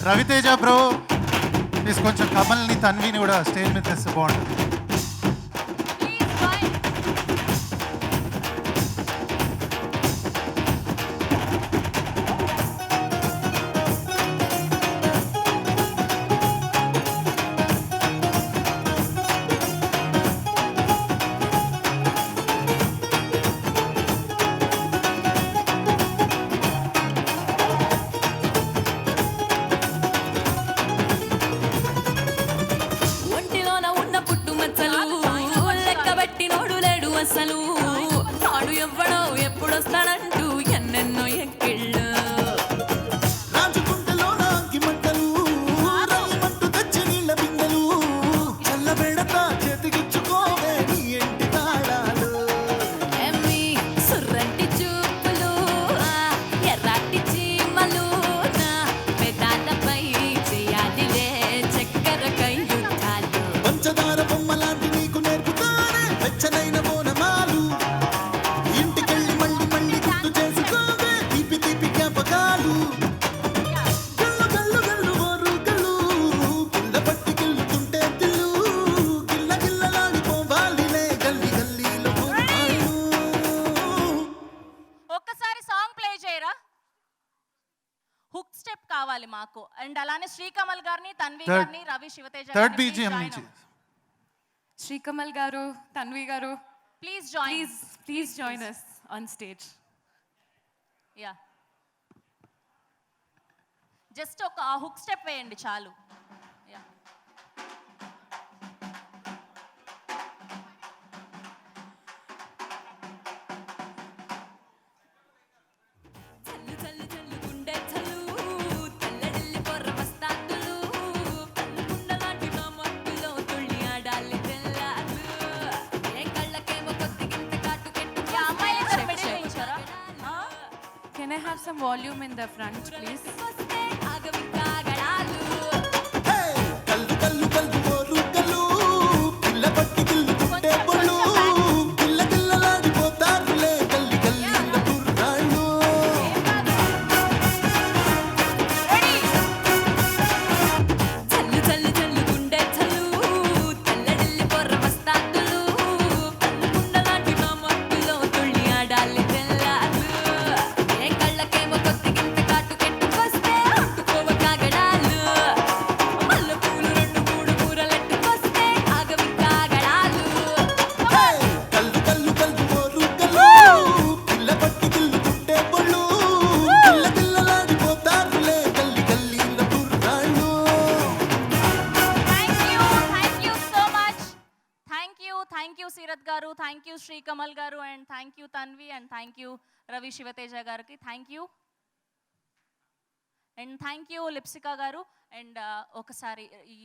Raviteja bro please కొంచెం కమల్ని తన్విని కూడా stage మీద తెస్తే బాగుంటుంది. అసలు తాడు ఎవ్వడో ఎప్పుడొస్తాడంటూ ఎన్నెన్నో ఎక్కిళ్ళు రాజుకుంటలో నాకి మంటలు రాయమంటూ తెచ్చి నీళ్ళ బిందెలు చల్ల బెడతా చేతికిచ్చుకోవే నీ ఎంటి తాళాలు ఎమ్మి సుర్రంటి చూపులు ఎర్రాటి చీమలు నా పెదాలపై చేయాలిలే చక్కెర కయ్యుద్ధాలు పంచదార బొమ్మలాంటి నీకు నేర్పుతానే వెచ్చనైన హుక్ స్టెప్ కావాలి మాకు. అండ్ అలానే శ్రీకమల్ గారిని, తన్వి గారిని, రవి శివతేజ థర్డ్ బీజిఎం నుంచి శ్రీకమల్ గారు, తన్వి గారు please join us on stage. Yeah just ఒక హుక్ స్టెప్ వేయండి చాలు. Yeah Can I have some volume in the front, please? Thank you Seerat గారు, థ్యాంక్ యూ శ్రీకమల్ గారు, and thank you Tanvi, and thank you Ravi Sivateja గారికి thank you, and thank you Lipsika గారు. And ఒకసారి ఈ